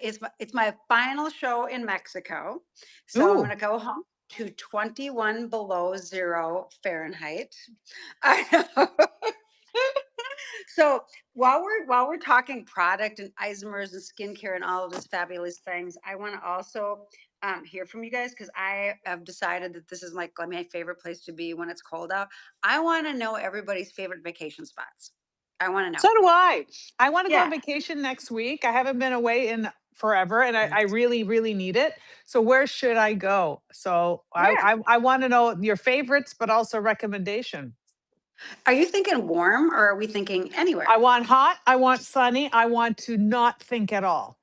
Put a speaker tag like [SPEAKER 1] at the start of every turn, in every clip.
[SPEAKER 1] it's my final show in Mexico. So I'm
[SPEAKER 2] Ooh,
[SPEAKER 1] gonna go home to 21 below zero Fahrenheit. I know. So while we're talking product and isomers and skincare and all of these fabulous things, I want to also hear from you guys because I have decided that this is like my favorite place to be when it's cold out. I want to know everybody's favorite vacation spots. I want to know.
[SPEAKER 2] so do I. I want to go on
[SPEAKER 1] Yeah.
[SPEAKER 2] vacation next week. I haven't been away in forever, and I really, really need it. So where should I go? So
[SPEAKER 1] Yeah.
[SPEAKER 2] I want to know your favorites, but also recommendation.
[SPEAKER 1] Are you thinking warm or are we thinking
[SPEAKER 2] I
[SPEAKER 1] anywhere?
[SPEAKER 2] want hot. I want sunny. I want to not think at all.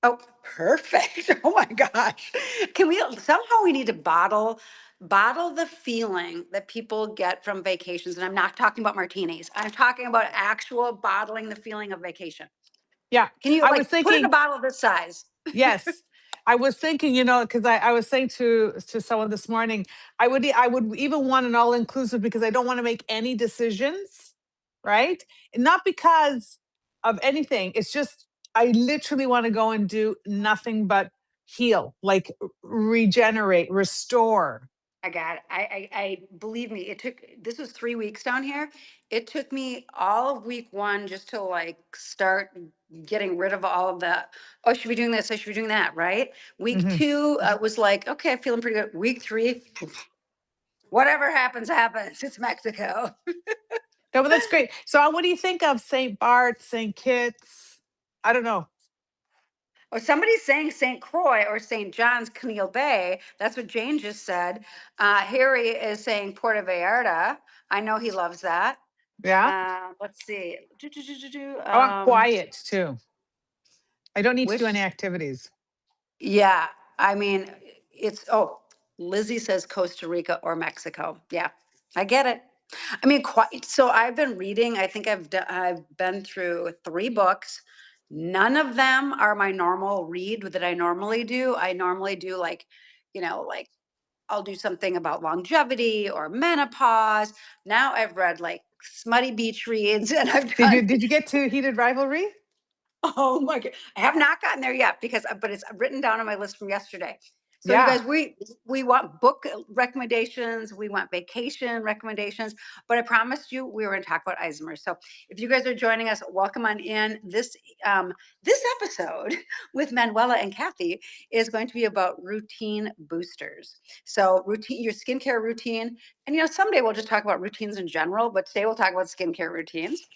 [SPEAKER 1] Oh, perfect. Oh my gosh. Can we somehow we need to bottle the feeling that people get from vacations. And I'm not talking about martinis. I'm talking about actual bottling the feeling of vacation.
[SPEAKER 2] Yeah,
[SPEAKER 1] Can you
[SPEAKER 2] I was
[SPEAKER 1] like put it in a
[SPEAKER 2] thinking.
[SPEAKER 1] bottle this size?
[SPEAKER 2] Yes. I was thinking, because I was saying to someone this morning, I would even want an all inclusive because I don't want to make any decisions, right? And not because of anything. It's just I literally want to go and do nothing but heal, like regenerate, restore.
[SPEAKER 1] I got it. I believe me, this was 3 weeks down here. It took me all of week one just to like start getting rid of all of the, oh, I should be doing this, I should be doing that, right? Week
[SPEAKER 2] Mhm.
[SPEAKER 1] two, I was like, okay, I'm feeling pretty good. Week three, whatever happens, happens. It's Mexico.
[SPEAKER 2] No, but that's great. So, what do you think of St. Bart's, St. Kitts? I don't know.
[SPEAKER 1] Or somebody's saying St. Croix or St. John's, Caneel Bay. That's what Jane just said. Harry is saying Puerto Vallarta. I know he loves that.
[SPEAKER 2] Yeah,
[SPEAKER 1] Let's see.
[SPEAKER 2] I want quiet too. I don't need to do any
[SPEAKER 1] Which,
[SPEAKER 2] activities.
[SPEAKER 1] yeah, I mean, oh, Lizzie says Costa Rica or Mexico. Yeah, I get it. I mean, quite. So I've been reading. I think I've been through 3 books. None of them are my normal read that I normally do. I normally do like, like I'll do something about longevity or menopause. Now I've read like smutty beach reads, and I've
[SPEAKER 2] Did
[SPEAKER 1] done.
[SPEAKER 2] you did you get to Heated Rivalry?
[SPEAKER 1] Oh my god. I have not gotten there yet because but it's written down on my list from yesterday. So you
[SPEAKER 2] Yeah.
[SPEAKER 1] guys, we want book recommendations, we want vacation recommendations, but I promised you we were going to talk about Isomers. So if you guys are joining us, welcome on in. This episode with Manuela and Kathy is going to be about routine boosters. So routine, your skincare routine, and someday we'll just talk about routines in general, but today we'll talk about skincare routines.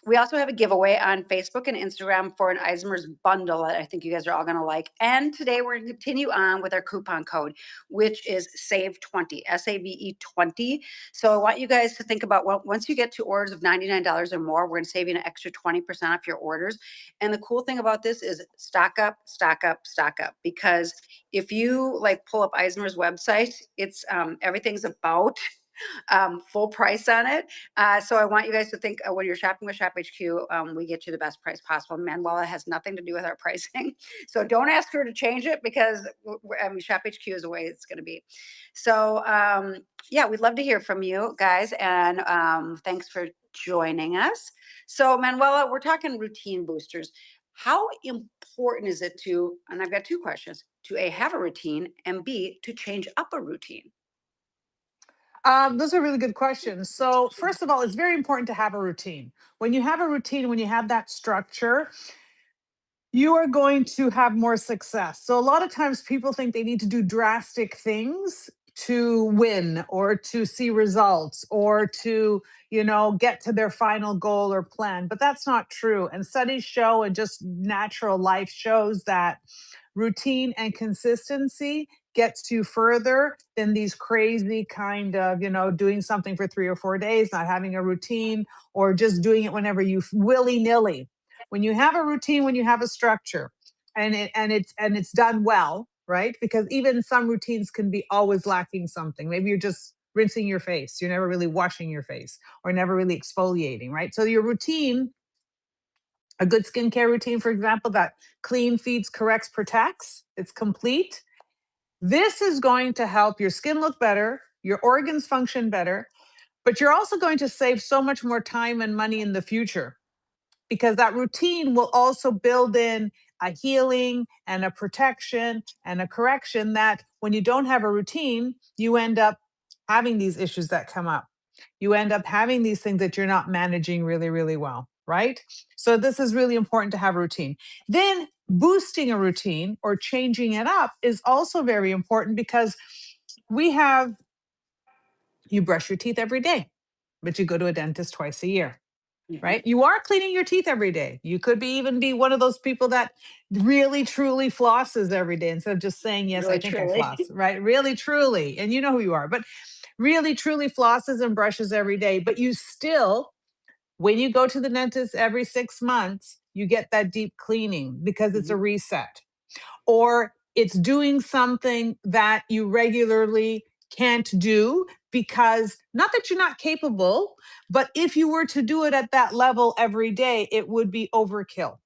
[SPEAKER 1] We also have a giveaway on Facebook and Instagram for an Isomers bundle that I think you guys are all going to like. And today we're going to continue on with our coupon code, which is SAVE20, SAVE 20. So I want you guys to think about once you get to orders of $99 or more, we're going to save you an extra 20% off your orders. And the cool thing about this is stock up, stock up, stock up. Because if you like pull up Isomers website, it's everything's about full price on it. So I want you guys to think when you're shopping with Shop HQ, we get you the best price possible. Manuela has nothing to do with our pricing. So don't ask her to change it because Shop HQ is the way it's going to be. So yeah, we'd love to hear from you guys. And thanks for joining us. So Manuela, we're talking routine boosters. How important is it to, and I've got 2 questions, to A, have a routine, and B, to change up a routine?
[SPEAKER 2] Those are really good questions. So, first of all, it's very important to have a routine. When you have a routine, when you have that structure, you are going to have more success. So, a lot of times people think they need to do drastic things to win or to see results or to, get to their final goal or plan. But that's not true. And studies show, and just natural life shows that routine and consistency gets you further than these crazy kind of, doing something for 3 or 4 days, not having a routine, or just doing it whenever you willy nilly. When you have a routine, when you have a structure, and it's done well, right? Because even some routines can be always lacking something. Maybe you're just rinsing your face, you're never really washing your face, or never really exfoliating, right? So your routine, a good skincare routine, for example, that clean, feeds, corrects, protects, it's complete. This is going to help your skin look better, your organs function better, but you're also going to save so much more time and money in the future because that routine will also build in a healing and a protection and a correction that when you don't have a routine, you end up having these issues that come up. You end up having these things that you're not managing really, really well, right? So this is really important to have a routine. Then boosting a routine or changing it up is also very important because we have, you brush your teeth every day, but you go to a dentist twice a year,
[SPEAKER 1] Mhm.
[SPEAKER 2] right? You are cleaning your teeth every day. You could be even be one of those people that really truly flosses every day instead of just saying, yes, I
[SPEAKER 1] Really,
[SPEAKER 2] think I
[SPEAKER 1] truly.
[SPEAKER 2] floss, right? Really truly. And you know who you are, but really truly flosses and brushes every day. But you still, when you go to the dentist every 6 months, you get that deep cleaning because it's a
[SPEAKER 1] Mhm.
[SPEAKER 2] reset, or it's doing something that you regularly can't do because not that you're not capable, but if you were to do it at that level every day, it would be overkill,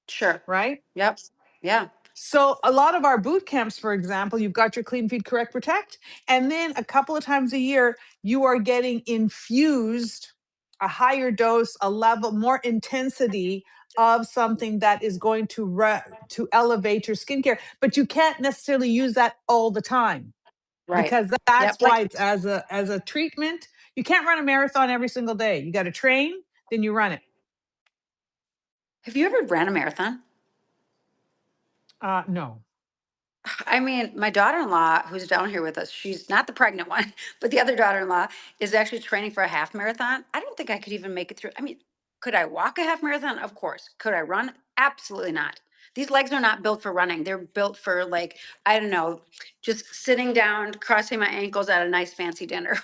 [SPEAKER 1] Sure.
[SPEAKER 2] right?
[SPEAKER 1] Yep. Yeah.
[SPEAKER 2] So a lot of our boot camps, for example, you've got your clean feed, correct, protect, and then a couple of times a year, you are getting infused a higher dose, a level more intensity of something that is going to to elevate your skincare. But you can't necessarily use that all the time
[SPEAKER 1] Right.
[SPEAKER 2] because
[SPEAKER 1] Yep.
[SPEAKER 2] that's
[SPEAKER 1] Like,
[SPEAKER 2] why it's as a treatment. You can't run a marathon every single day. You got to train, then you run it.
[SPEAKER 1] have you ever ran a marathon?
[SPEAKER 2] No.
[SPEAKER 1] I mean, my daughter-in-law, who's down here with us, she's not the pregnant one, but the other daughter-in-law is actually training for a half marathon. I don't think I could even make it through. I mean, could I walk a half marathon? Of course. Could I run? Absolutely not. These legs are not built for running. They're built for, like, I don't know, just sitting down, crossing my ankles at a nice fancy dinner.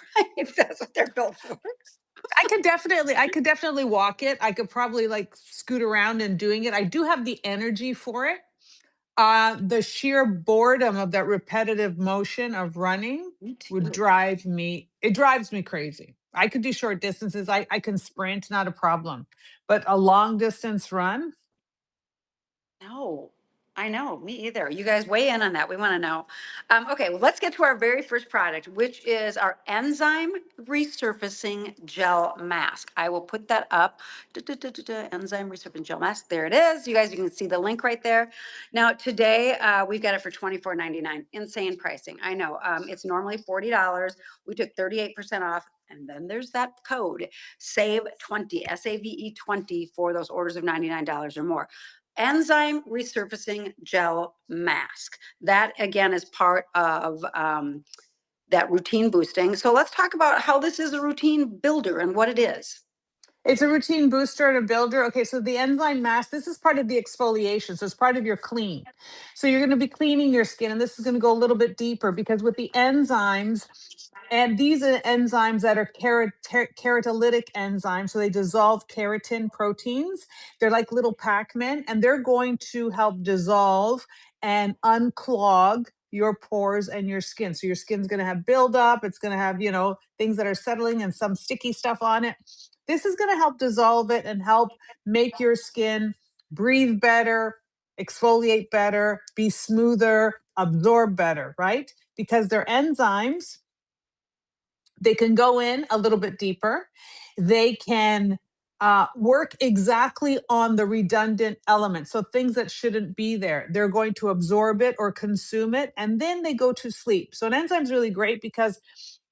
[SPEAKER 1] That's what they're built for.
[SPEAKER 2] I could definitely walk it. I could probably like scoot around and doing it. I do have the energy for it. The sheer boredom of that repetitive motion of running
[SPEAKER 1] Me
[SPEAKER 2] would
[SPEAKER 1] too.
[SPEAKER 2] drive me, it drives me crazy. I could do short distances. I can sprint, not a problem. But a long distance run,
[SPEAKER 1] No, I know, me either. You guys weigh in on that. We want to know. Okay, well, let's get to our very first product, which is our Enzyme Resurfacing Gel Mask. I will put that up. Enzyme Resurfacing Gel Mask. There it is. You guys, you can see the link right there. Now, today we've got it for $24.99. Insane pricing. I know. It's normally $40. We took 38% off. And then there's that code, SAVE 20, SAVE 20 for those orders of $99 or more. Enzyme Resurfacing Gel Mask. That again is part of that routine boosting. So let's talk about how this is a routine builder and what it is.
[SPEAKER 2] it's a routine booster and a builder. Okay, so the enzyme mask, this is part of the exfoliation. So it's part of your clean. So you're going to be cleaning your skin, and this is going to go a little bit deeper because with the enzymes, and these are enzymes that are keratolytic enzymes. So they dissolve keratin proteins. They're like little Pac-Men, and they're going to help dissolve and unclog your pores and your skin. So your skin's going to have buildup. It's going to have, things that are settling and some sticky stuff on it. This is going to help dissolve it and help make your skin breathe better, exfoliate better, be smoother, absorb better, right? Because they're enzymes, they can go in a little bit deeper. They can work exactly on the redundant elements. So things that shouldn't be there, they're going to absorb it or consume it, and then they go to sleep. So an enzyme is really great because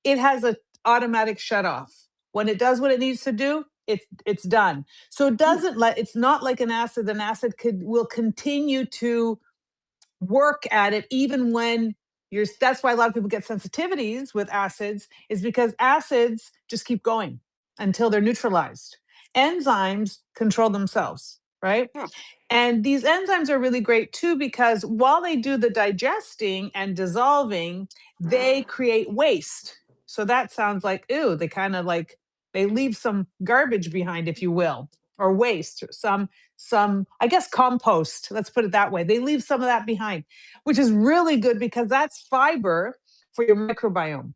[SPEAKER 2] it has a automatic shut off. When it does what it needs to do, it's done. So it
[SPEAKER 1] Hmm.
[SPEAKER 2] doesn't let. It's not like an acid. An acid will continue to work at it even when you're, that's why a lot of people get sensitivities with acids, is because acids just keep going until they're neutralized. Enzymes control themselves, right?
[SPEAKER 1] Yeah.
[SPEAKER 2] And these enzymes are really great too because while they do the digesting and dissolving, they create waste. So that sounds like, ooh, they kind of like, they leave some garbage behind, if you will, or waste, some, I guess, compost. Let's put it that way. They leave some of that behind, which is really good because that's fiber for your microbiome.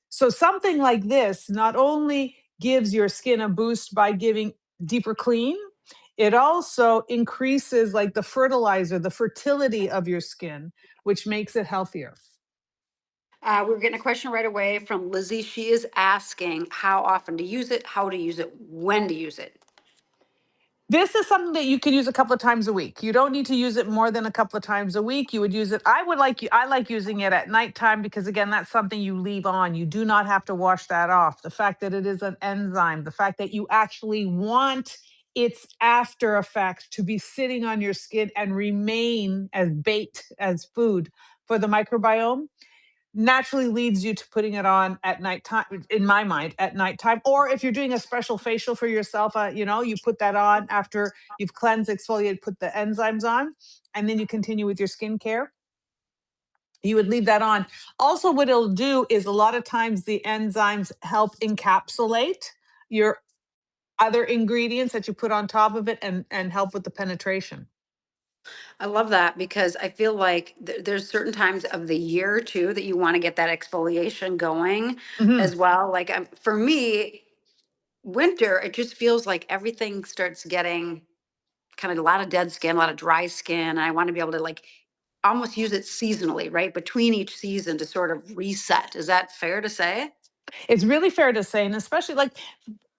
[SPEAKER 2] So something like this not only gives your skin a boost by giving deeper clean, it also increases like the fertilizer, the fertility of your skin, which makes it healthier.
[SPEAKER 1] We're getting a question right away from Lizzie. She is asking how often to use it, how to use it, when to use it.
[SPEAKER 2] This is something that you can use a couple of times a week. You don't need to use it more than a couple of times a week. You would use it. I like using it at nighttime because again, that's something you leave on. You do not have to wash that off. The fact that it is an enzyme, the fact that you actually want its after effect to be sitting on your skin and remain as bait, as food for the microbiome naturally leads you to putting it on at nighttime, in my mind, at nighttime. Or if you're doing a special facial for yourself, you put that on after you've cleansed, exfoliated, put the enzymes on, and then you continue with your skincare. You would leave that on. Also, what it'll do is a lot of times the enzymes help encapsulate your other ingredients that you put on top of it and help with the penetration.
[SPEAKER 1] I love that because I feel like there's certain times of the year too that you want to get that exfoliation going
[SPEAKER 2] Mhm.
[SPEAKER 1] as well. Like for me, winter, it just feels like everything starts getting kind of a lot of dead skin, a lot of dry skin. And I want to be able to like almost use it seasonally, right? Between each season to sort of reset. Is that fair to say?
[SPEAKER 2] It's really fair to say, and especially like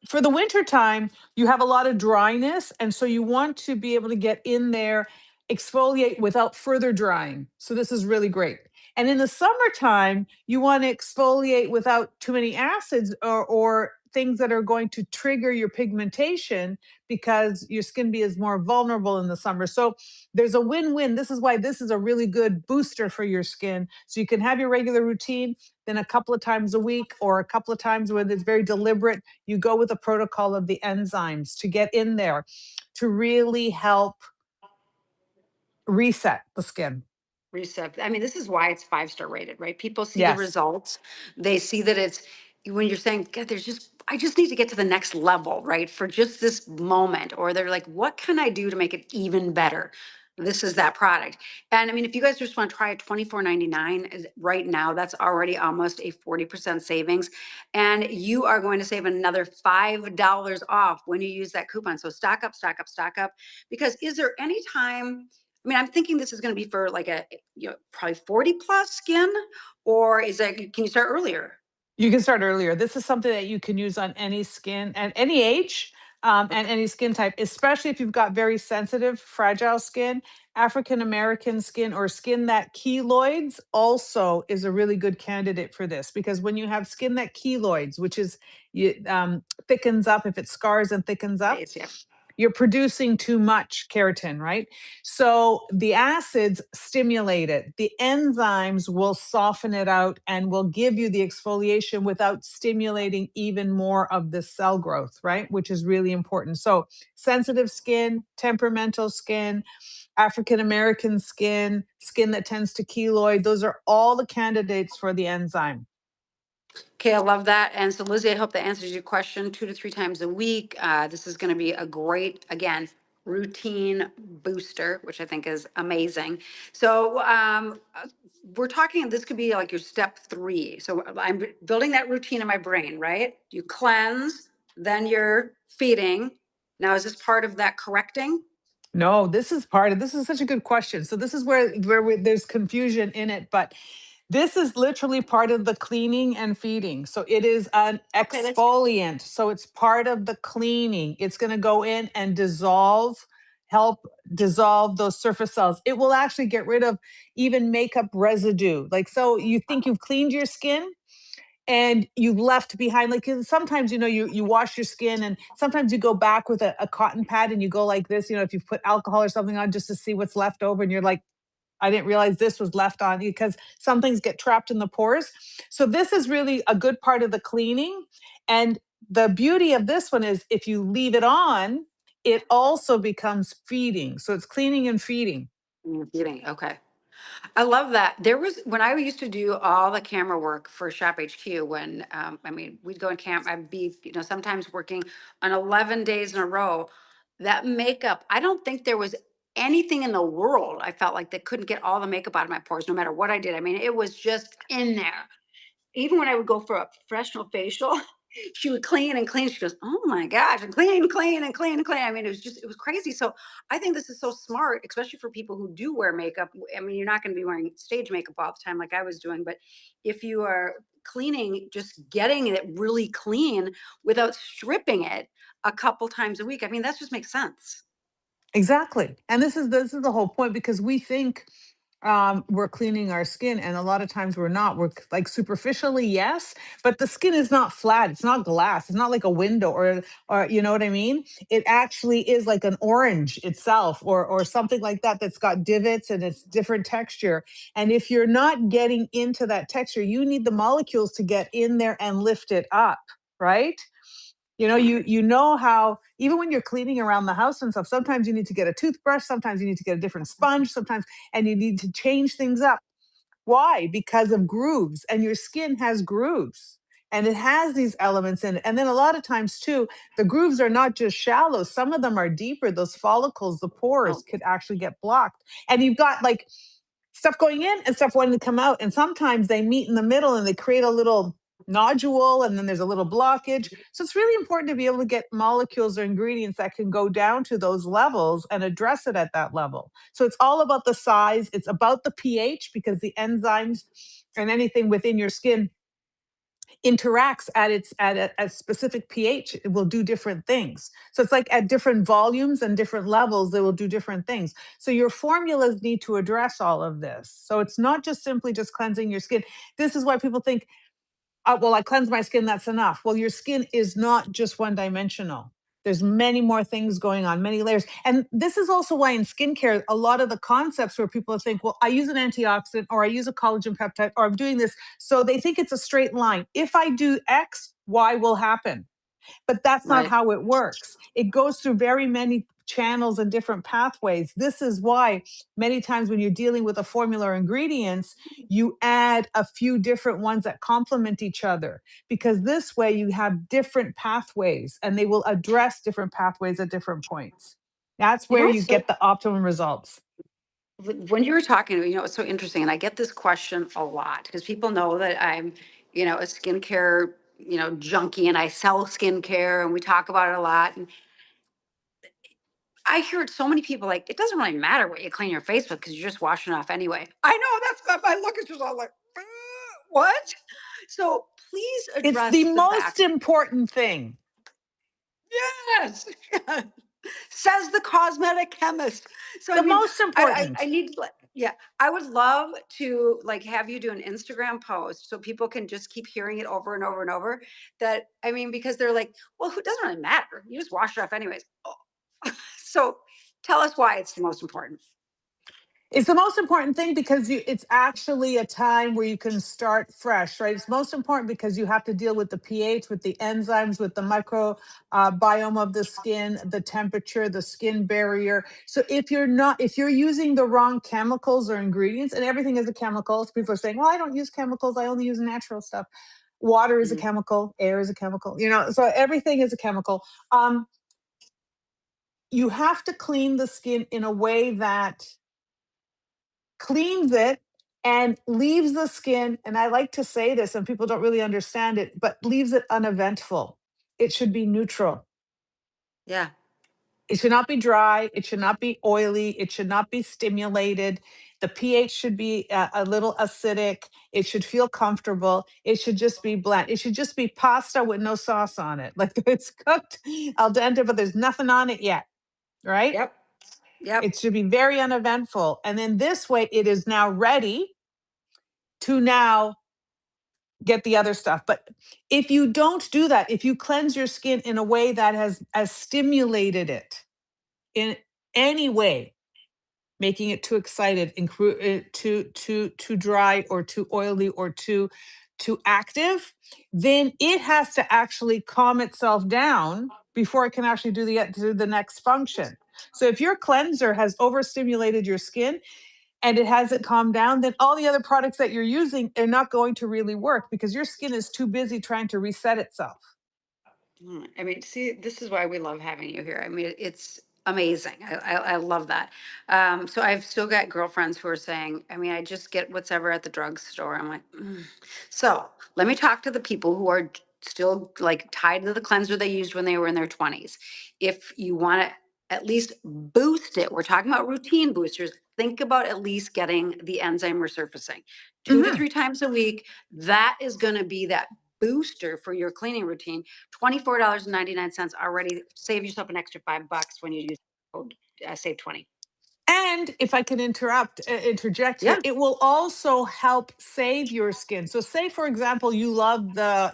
[SPEAKER 2] for the winter time, you have a lot of dryness. And so you want to be able to get in there, exfoliate without further drying. So this is really great. And in the summertime, you want to exfoliate without too many acids or things that are going to trigger your pigmentation because your skin is more vulnerable in the summer. So there's a win-win. This is why this is a really good booster for your skin. So you can have your regular routine, then a couple of times a week or a couple of times when it's very deliberate, you go with the protocol of the enzymes to get in there to really help reset the skin.
[SPEAKER 1] Reset. I mean, this is why it's 5-star rated, right? People see the
[SPEAKER 2] Yes.
[SPEAKER 1] results. They see that it's when you're saying, God, I just need to get to the next level, right? For just this moment. Or they're like, what can I do to make it even better? This is that product. And I mean, if you guys just want to try it, $24.99 right now, that's already almost a 40% savings. And you are going to save another $5 off when you use that coupon. So stock up, stock up, stock up. Because is there any time? I mean, I'm thinking this is going to be for like probably 40 plus skin, or is that, can you start earlier?
[SPEAKER 2] You can start earlier. This is something that you can use on any skin at any age and
[SPEAKER 1] Okay.
[SPEAKER 2] any skin type, especially if you've got very sensitive, fragile skin. African American skin or skin that keloids also is a really good candidate for this because when you have skin that keloids, which is thickens up, if it scars and thickens up,
[SPEAKER 1] Right. Yeah.
[SPEAKER 2] you're producing too much keratin, right? So the acids stimulate it. The enzymes will soften it out and will give you the exfoliation without stimulating even more of the cell growth, right? Which is really important. So sensitive skin, temperamental skin, African American skin, skin that tends to keloid, those are all the candidates for the enzyme.
[SPEAKER 1] Okay, I love that. And so, Lizzie, I hope that answers your question 2 to 3 times a week. This is going to be a great, again, routine booster, which I think is amazing. So, we're talking, this could be like your step three. So, I'm building that routine in my brain, right? You cleanse, then you're feeding. Now, is this part of that correcting?
[SPEAKER 2] No, this is such a good question. So this is there's confusion in it, but this is literally part of the cleaning and feeding. So it is an
[SPEAKER 1] Okay, let's.
[SPEAKER 2] exfoliant. So it's part of the cleaning. It's going to go in and help dissolve those surface cells. It will actually get rid of even makeup residue. Like, so you think you've cleaned your skin, and you left behind like 'cause sometimes you wash your skin and sometimes you go back with a cotton pad and you go like this, if you've put alcohol or something on just to see what's left over and you're like, I didn't realize this was left on because some things get trapped in the pores. So this is really a good part of the cleaning. And the beauty of this one is if you leave it on, it also becomes feeding. So it's cleaning and feeding.
[SPEAKER 1] Feeding. Okay. I love that. There was when I used to do all the camera work for Shop HQ. When I mean, we'd go in camp. I'd be, sometimes working on 11 days in a row. That makeup, I don't think there was anything in the world I felt like that couldn't get all the makeup out of my pores, no matter what I did. I mean, it was just in there. Even when I would go for a professional facial, she would clean and clean. She goes, "Oh my gosh," and clean, clean, and clean, and clean. I mean, it was crazy. So I think this is so smart, especially for people who do wear makeup. I mean, you're not going to be wearing stage makeup all the time like I was doing, but if you are cleaning, just getting it really clean without stripping it, a couple times a week. I mean, that just makes sense.
[SPEAKER 2] Exactly. And this is the whole point, because we think we're cleaning our skin, and a lot of times we're not. We're like superficially, yes, but the skin is not flat. It's not glass. It's not like a window, or you know what I mean? It actually is like an orange itself, or something like that, that's got divots and it's different texture. And if you're not getting into that texture, you need the molecules to get in there and lift it up, right? You know how even when you're cleaning around the house and stuff, sometimes you need to get a toothbrush, sometimes you need to get a different sponge, sometimes, and you need to change things up. Why? Because of grooves, and your skin has grooves. And it has these elements in it. And then a lot of times too, the grooves are not just shallow. Some of them are deeper. Those follicles, the pores
[SPEAKER 1] Oh,
[SPEAKER 2] could actually get blocked. And you've got like stuff going in and stuff wanting to come out. And sometimes they meet in the middle and they create a little nodule, and then there's a little blockage. So it's really important to be able to get molecules or ingredients that can go down to those levels and address it at that level. So it's all about the size, it's about the pH, because the enzymes and anything within your skin interacts at a specific pH. It will do different things. So it's like at different volumes and different levels, they will do different things. So your formulas need to address all of this. So it's not just simply just cleansing your skin. This is why people think, well, I cleanse my skin, that's enough. Well, your skin is not just one dimensional. There's many more things going on, many layers. And this is also why in skincare, a lot of the concepts where people think, well, I use an antioxidant, or I use a collagen peptide, or I'm doing this. So they think it's a straight line. If I do X, Y will happen. But that's not
[SPEAKER 1] right.
[SPEAKER 2] how it works. It goes through very many channels and different pathways. This is why many times when you're dealing with a formula or ingredients, you add a few different ones that complement each other, because this way you have different pathways and they will address different pathways at different points. That's
[SPEAKER 1] You know
[SPEAKER 2] where you
[SPEAKER 1] what's so
[SPEAKER 2] get the optimum results.
[SPEAKER 1] when you were talking, it's so interesting, and I get this question a lot because people know that I'm, a skincare, junkie, and I sell skincare, and we talk about it a lot. And I hear so many people like, it doesn't really matter what you clean your face with because you're just washing off anyway. I know that's what my look is just all like, "Uh, what?" So please
[SPEAKER 2] It's the
[SPEAKER 1] address the
[SPEAKER 2] most
[SPEAKER 1] fact.
[SPEAKER 2] important thing.
[SPEAKER 1] Yes. Says the cosmetic chemist. So I
[SPEAKER 2] The
[SPEAKER 1] mean,
[SPEAKER 2] most
[SPEAKER 1] I
[SPEAKER 2] important.
[SPEAKER 1] need to yeah, I would love to like have you do an Instagram post so people can just keep hearing it over and over and over. That I mean, because they're like, well, who doesn't really matter? You just wash it off anyways. Oh. So tell us why it's the most important.
[SPEAKER 2] It's the most important thing because it's actually a time where you can start fresh, right? It's most important because you have to deal with the pH, with the enzymes, with the micro biome of the skin, the temperature, the skin barrier. So if you're using the wrong chemicals or ingredients, and everything is a chemical, so people are saying, well, I don't use chemicals, I only use natural stuff. Water is a
[SPEAKER 1] Mm,
[SPEAKER 2] chemical, air is a chemical, so everything is a chemical. You have to clean the skin in a way that cleans it and leaves the skin, and I like to say this and people don't really understand it, but leaves it uneventful. It should be neutral.
[SPEAKER 1] yeah.
[SPEAKER 2] It should not be dry, it should not be oily, it should not be stimulated. The pH should be a little acidic. It should feel comfortable. It should just be bland. It should just be pasta with no sauce on it. Like it's cooked al dente, but there's nothing on it yet, right?
[SPEAKER 1] Yep. Yep.
[SPEAKER 2] It should be very uneventful. And then this way, it is now ready to now get the other stuff. But if you don't do that, if you cleanse your skin in a way that has stimulated it in any way, making it too excited, too dry, or too oily, or too active, then it has to actually calm itself down before it can actually do the next function. So if your cleanser has overstimulated your skin and it hasn't calmed down, then all the other products that you're using are not going to really work because your skin is too busy trying to reset itself.
[SPEAKER 1] I mean, see, this is why we love having you here. I mean, it's amazing. I love that. So I've still got girlfriends who are saying, I mean, I just get whatever at the drugstore. I'm like, "Mm." So let me talk to the people who are still like tied to the cleanser they used when they were in their 20s. If you want to at least boost it, we're talking about routine boosters. Think about at least getting the enzyme resurfacing 2 to
[SPEAKER 2] Mhm.
[SPEAKER 1] 3 times a week. That is going to be that booster for your cleaning routine, $24.99 already. Save yourself an extra $5 when you use code save 20.
[SPEAKER 2] And if I can interject
[SPEAKER 1] Yeah,
[SPEAKER 2] here, it will also help save your skin. So, say for example, you love the,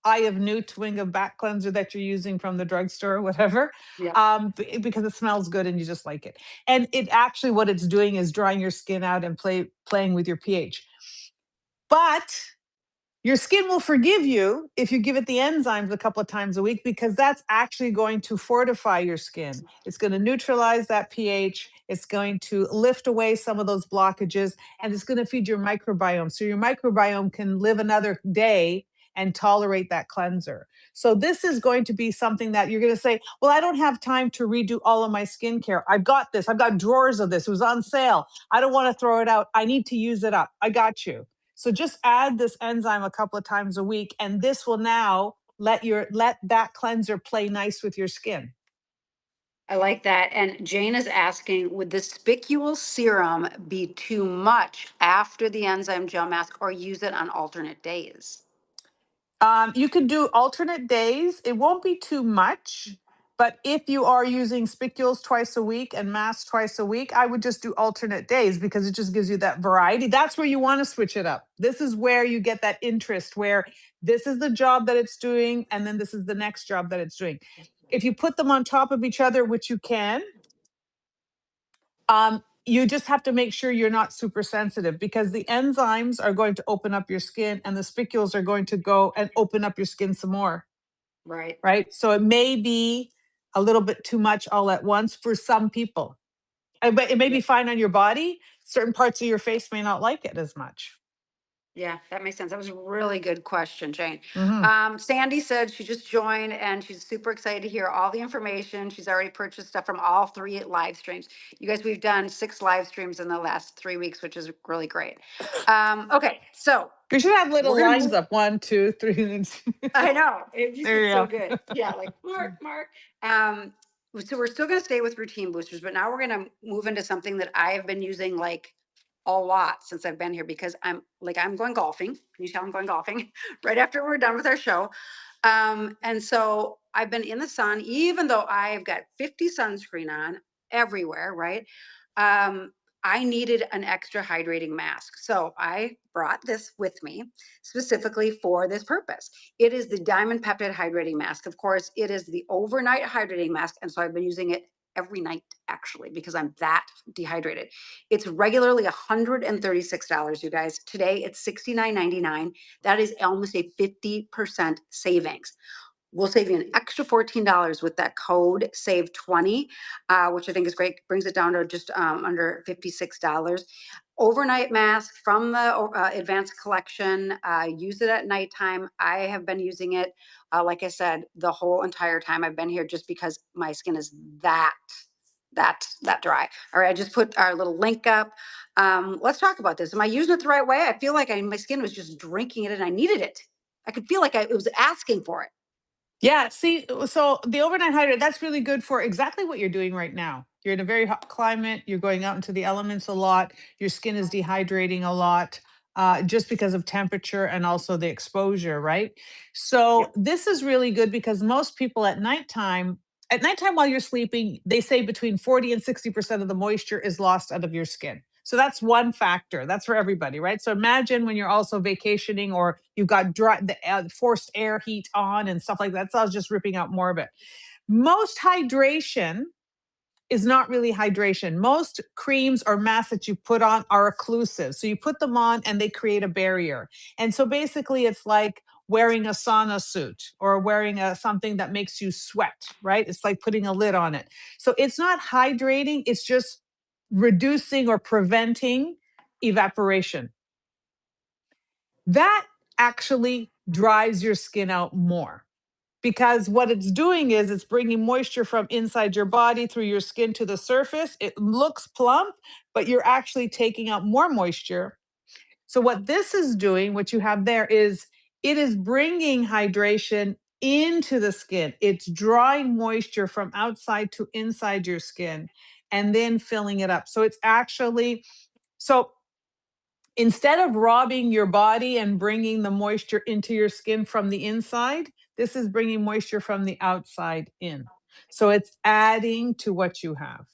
[SPEAKER 2] Eye of Newt wing of back cleanser that you're using from the drugstore or whatever,
[SPEAKER 1] yeah.
[SPEAKER 2] because it smells good and you just like it. And it actually, what it's doing is drying your skin out and playing with your pH. But your skin will forgive you if you give it the enzymes a couple of times a week, because that's actually going to fortify your skin. It's going to neutralize that pH. It's going to lift away some of those blockages, and it's going to feed your microbiome. So your microbiome can live another day and tolerate that cleanser. So this is going to be something that you're going to say, well, I don't have time to redo all of my skincare. I've got this. I've got drawers of this. It was on sale. I don't want to throw it out. I need to use it up. I got you. So just add this enzyme a couple of times a week, and this will now let that cleanser play nice with your skin.
[SPEAKER 1] I like that. And Jane is asking, would the spicule serum be too much after the enzyme gel mask or use it on alternate days?
[SPEAKER 2] You could do alternate days. It won't be too much, but if you are using spicules twice a week and masks twice a week, I would just do alternate days because it just gives you that variety. That's where you want to switch it up. This is where you get that interest, where this is the job that it's doing, and then this is the next job that it's doing. If you put them on top of each other, which you can, you just have to make sure you're not super sensitive, because the enzymes are going to open up your skin and the spicules are going to go and open up your skin some more,
[SPEAKER 1] Right.
[SPEAKER 2] right? So it may be a little bit too much all at once for some people. But it may
[SPEAKER 1] Yeah.
[SPEAKER 2] be fine on your body. Certain parts of your face may not like it as much.
[SPEAKER 1] Yeah, that makes sense. That was a really good question, Jane.
[SPEAKER 2] Hmm.
[SPEAKER 1] Sandy said she just joined and she's super excited to hear all the information. She's already purchased stuff from all 3 live streams. You guys, we've done 6 live streams in the last 3 weeks, which is really great. Okay, so
[SPEAKER 2] We should have little
[SPEAKER 1] we're gonna
[SPEAKER 2] lines
[SPEAKER 1] move.
[SPEAKER 2] up 1, 2, 3.
[SPEAKER 1] I know. It just
[SPEAKER 2] There
[SPEAKER 1] gets
[SPEAKER 2] you
[SPEAKER 1] so good.
[SPEAKER 2] go.
[SPEAKER 1] Yeah, like Mark. Um, so we're still gonna stay with routine boosters, but now we're gonna move into something that I have been using like a lot since I've been here, because I'm going golfing. Can you tell I'm going golfing right after we're done with our show? And so I've been in the sun, even though I've got 50 sunscreen on everywhere, right? Um, I needed an extra hydrating mask. So I brought this with me specifically for this purpose. It is the Diamond Peptide Hydrating Mask. Of course, it is the overnight hydrating mask. And so I've been using it every night, actually, because I'm that dehydrated. It's regularly $136, you guys. Today it's $69.99. That is almost a 50% savings. We'll save you an extra $14 with that code SAVE20, which I think is great. Brings it down to just under $56. Overnight mask from the Advanced Collection. Use it at nighttime. I have been using it, like I said, the whole entire time I've been here, just because my skin is that dry. All right, I just put our little link up. Let's talk about this. Am I using it the right way? I feel like my skin was just drinking it and I needed it. I could feel like it was asking for it.
[SPEAKER 2] Yeah, see, so the overnight hydrate, that's really good for exactly what you're doing right now. You're in a very hot climate, you're going out into the elements a lot, your skin is dehydrating a lot, just because of temperature and also the exposure, right? So
[SPEAKER 1] Yep.
[SPEAKER 2] this is really good because most people at nighttime while you're sleeping, they say between 40 and 60% of the moisture is lost out of your skin. So that's one factor. That's for everybody, right? So imagine when you're also vacationing or you've got forced air heat on and stuff like that. So I was just ripping out more of it. Most hydration is not really hydration. Most creams or masks that you put on are occlusive. So you put them on and they create a barrier. And so basically it's like wearing a sauna suit or wearing something that makes you sweat, right? It's like putting a lid on it. So it's not hydrating, it's just reducing or preventing evaporation. That actually dries your skin out more, because what it's doing is it's bringing moisture from inside your body through your skin to the surface. It looks plump, but you're actually taking out more moisture. So what this is doing, what you have there, is it is bringing hydration into the skin. It's drawing moisture from outside to inside your skin and then filling it up. So it's actually, so Instead of robbing your body and bringing the moisture into your skin from the inside, this is bringing moisture from the outside in. So it's adding to what you have.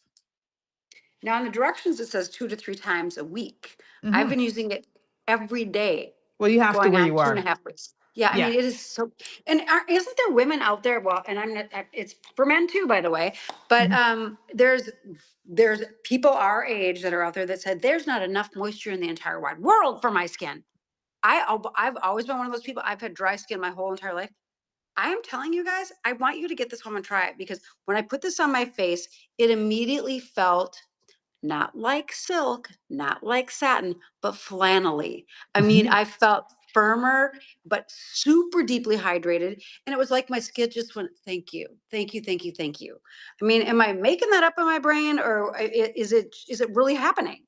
[SPEAKER 1] Now, in the directions, it says 2 to 3 times a week. I've
[SPEAKER 2] Hmm.
[SPEAKER 1] been using it every day,
[SPEAKER 2] Well, you have to
[SPEAKER 1] going
[SPEAKER 2] where
[SPEAKER 1] on
[SPEAKER 2] you
[SPEAKER 1] two and a
[SPEAKER 2] are.
[SPEAKER 1] half weeks. Yeah, I
[SPEAKER 2] Yeah.
[SPEAKER 1] mean, it is so. And isn't there women out there? Well, and I'm not. It's for men too, by the way. But
[SPEAKER 2] Mhm.
[SPEAKER 1] there's people our age that are out there that said there's not enough moisture in the entire wide world for my skin. I've always been one of those people. I've had dry skin my whole entire life. I am telling you guys, I want you to get this home and try it, because when I put this on my face, it immediately felt not like silk, not like satin, but flannelly. I mean,
[SPEAKER 2] Mhm.
[SPEAKER 1] I felt firmer, but super deeply hydrated. And it was like my skin just went, thank you, thank you, thank you, thank you. I mean, am I making that up in my brain, or is it really happening?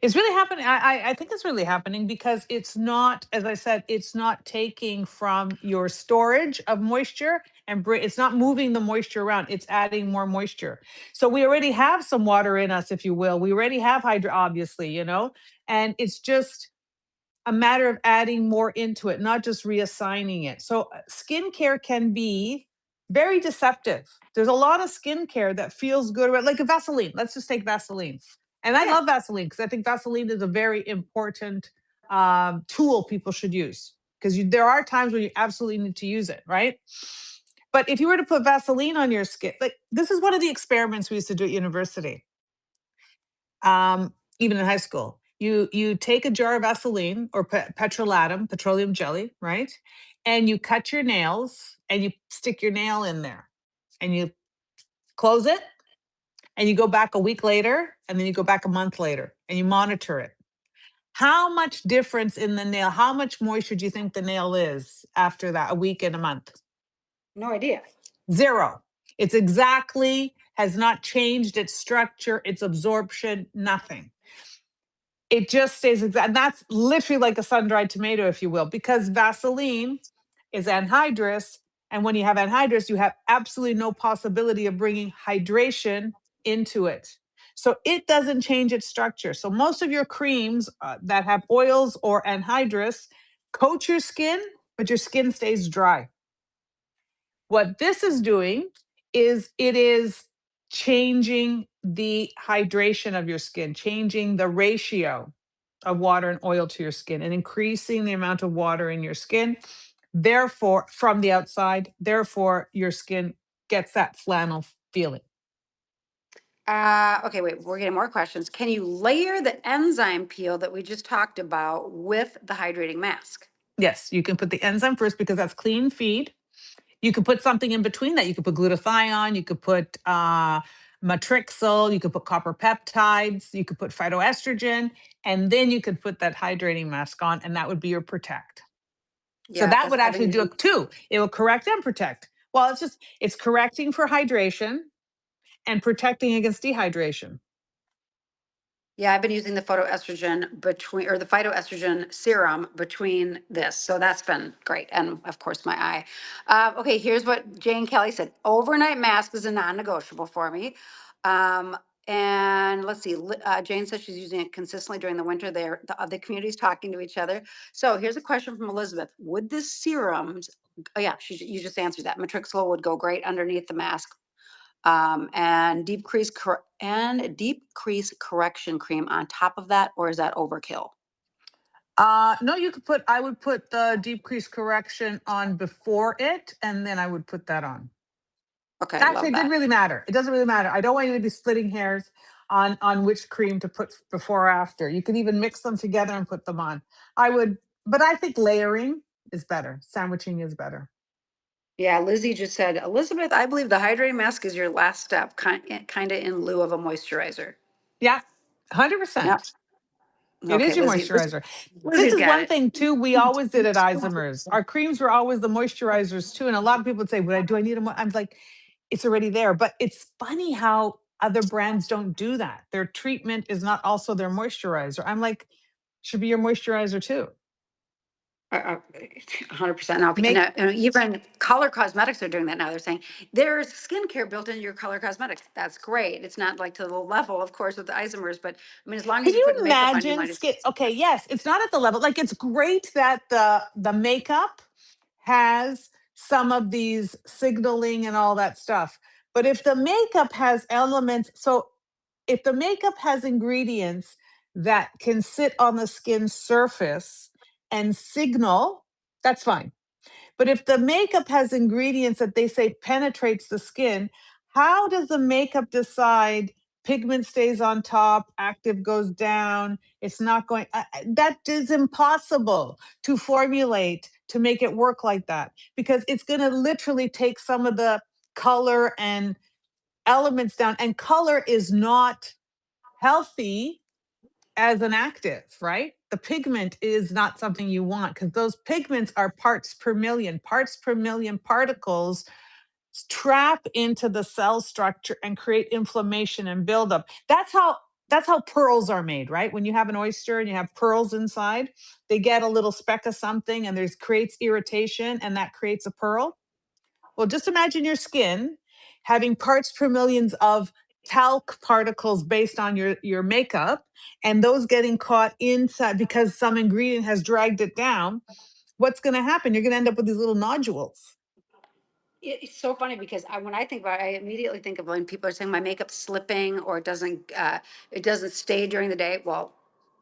[SPEAKER 2] It's really happening. I think it's really happening because it's not, as I said, it's not taking from your storage of moisture and it's not moving the moisture around. It's adding more moisture. So we already have some water in us, if you will. We already have hydro, obviously, and it's just a matter of adding more into it, not just reassigning it. So skincare can be very deceptive. There's a lot of skincare that feels good, like a Vaseline. Let's just take Vaseline. And I
[SPEAKER 1] Yeah.
[SPEAKER 2] love Vaseline because I think Vaseline is a very important tool people should use, because there are times when you absolutely need to use it, right? But if you were to put Vaseline on your skin, like this is one of the experiments we used to do at university, even in high school. You take a jar of Vaseline or petrolatum, petroleum jelly, right? And you cut your nails and you stick your nail in there and you close it and you go back a week later and then you go back a month later and you monitor it. How much difference in the nail? How much moisture do you think the nail is after that, a week and a month?
[SPEAKER 1] No idea.
[SPEAKER 2] Zero. It's exactly, has not changed its structure, its absorption, nothing. It just stays exact. And that's literally like a sun-dried tomato, if you will, because Vaseline is anhydrous. And when you have anhydrous, you have absolutely no possibility of bringing hydration into it. So it doesn't change its structure. So most of your creams that have oils or anhydrous coat your skin, but your skin stays dry. What this is doing is it is changing the hydration of your skin, changing the ratio of water and oil to your skin, and increasing the amount of water in your skin. Therefore, from the outside, therefore, your skin gets that flannel feeling.
[SPEAKER 1] Okay, wait, we're getting more questions. Can you layer the enzyme peel that we just talked about with the hydrating mask?
[SPEAKER 2] Yes, you can put the enzyme first because that's clean feed. You could put something in between that. You could put glutathione, you could put matrixyl, you could put copper peptides, you could put phytoestrogen, and then you could put that hydrating mask on, and that would be your protect. So
[SPEAKER 1] Yeah,
[SPEAKER 2] that
[SPEAKER 1] that's
[SPEAKER 2] would
[SPEAKER 1] I've been
[SPEAKER 2] actually do
[SPEAKER 1] using.
[SPEAKER 2] it too. It will correct and protect. Well, it's correcting for hydration and protecting against dehydration.
[SPEAKER 1] Yeah, I've been using the phytoestrogen between, or the phytoestrogen serum between this. So that's been great. And of course, my eye. Okay, here's what Jane Kelly said. Overnight mask is a non-negotiable for me. Um, and let's see, Jane says she's using it consistently during the winter. The community's talking to each other. So here's a question from Elizabeth. Would this serums, oh yeah, you just answered that. Matrixyl would go great underneath the mask, and deep crease correction cream on top of that, or is that overkill?
[SPEAKER 2] No, I would put the deep crease correction on before it, and then I would put that on.
[SPEAKER 1] Okay,
[SPEAKER 2] Actually,
[SPEAKER 1] love
[SPEAKER 2] it didn't
[SPEAKER 1] that.
[SPEAKER 2] really matter. It doesn't really matter. I don't want you to be splitting hairs on which cream to put before or after. You could even mix them together and put them on. I would, but I think layering is better. Sandwiching is better.
[SPEAKER 1] Yeah, Lizzie just said, Elizabeth, I believe the hydrating mask is your last step, kind of in lieu of a moisturizer.
[SPEAKER 2] Yeah,
[SPEAKER 1] Yep.
[SPEAKER 2] 100%. It
[SPEAKER 1] Okay,
[SPEAKER 2] is your
[SPEAKER 1] Lizzie.
[SPEAKER 2] moisturizer. This
[SPEAKER 1] Lizzie's
[SPEAKER 2] is
[SPEAKER 1] got
[SPEAKER 2] one
[SPEAKER 1] it.
[SPEAKER 2] thing too. We always did at Isomers. Our creams were always the moisturizers too. And a lot of people would say, "Would I do? I need a?" I'm like, it's already there. But it's funny how other brands don't do that. Their treatment is not also their moisturizer. I'm like, should be your moisturizer too.
[SPEAKER 1] 100% now. And,
[SPEAKER 2] Make
[SPEAKER 1] even color cosmetics are doing that now. They're saying there's skincare built into your color cosmetics. That's great. It's not like to the level, of course, with the isomers, but I mean, as long
[SPEAKER 2] Can
[SPEAKER 1] as you're
[SPEAKER 2] you
[SPEAKER 1] putting makeup on, you
[SPEAKER 2] imagine
[SPEAKER 1] might as
[SPEAKER 2] skin? Okay, yes, it's not at the level. Like it's great that the makeup has some of these signaling and all that stuff. But if the makeup has elements, so if the makeup has ingredients that can sit on the skin surface and signal, that's fine. But if the makeup has ingredients that they say penetrates the skin, how does the makeup decide pigment stays on top, active goes down? It's not going, that is impossible to formulate to make it work like that because it's going to literally take some of the color and elements down. And color is not healthy as an active, right? The pigment is not something you want because those pigments are parts per million particles trap into the cell structure and create inflammation and buildup. That's how pearls are made, right? When you have an oyster and you have pearls inside, they get a little speck of something and there's creates irritation and that creates a pearl. Well, just imagine your skin having parts per millions of talc particles based on your makeup and those getting caught inside because some ingredient has dragged it down. What's going to happen? You're going to end up with these little nodules.
[SPEAKER 1] It's so funny because when I think about it, I immediately think of when people are saying my makeup's slipping or it doesn't stay during the day. Well,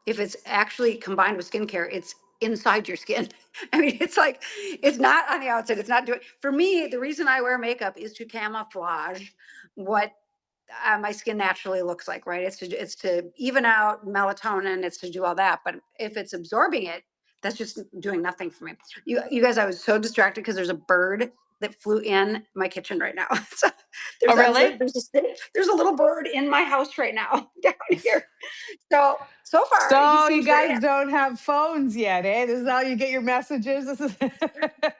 [SPEAKER 1] if it's actually combined with skincare, it's inside your skin. I mean, it's like it's not on the outside. It's not doing. For me, the reason I wear makeup is to camouflage what my skin naturally looks like, right? It's to even out melatonin. It's to do all that. But if it's absorbing it, that's just doing nothing for me. You guys, I was so distracted because there's a bird that flew in my kitchen right now. So
[SPEAKER 2] Oh, really?
[SPEAKER 1] there's a little bird in my house right now down here. So far he
[SPEAKER 2] So you
[SPEAKER 1] seems very
[SPEAKER 2] guys
[SPEAKER 1] happy.
[SPEAKER 2] don't have phones yet, eh? This is how you get your messages. This is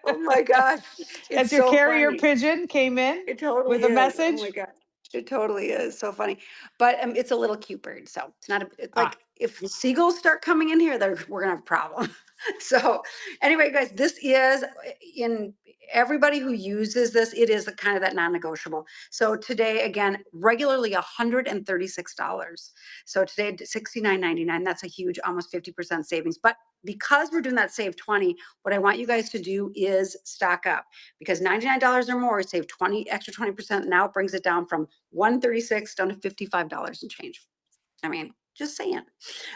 [SPEAKER 1] Oh my gosh, it's
[SPEAKER 2] as your
[SPEAKER 1] so
[SPEAKER 2] carrier
[SPEAKER 1] funny.
[SPEAKER 2] pigeon came in
[SPEAKER 1] It totally
[SPEAKER 2] with a
[SPEAKER 1] is. Oh my
[SPEAKER 2] message.
[SPEAKER 1] God. It totally is. So funny. But it's a little cute bird. So it's not it's
[SPEAKER 2] Ah,
[SPEAKER 1] like if the seagulls start coming in here, we're gonna have a problem. So anyway, guys, this is in everybody who uses this, it is kind of that non-negotiable. So today, again, regularly $136. So today, $69.99. That's a huge, almost 50% savings. But because we're doing that save 20, what I want you guys to do is stock up because $99 or more, save 20%. Now it brings it down from 136 down to $55 and change. I mean, just saying.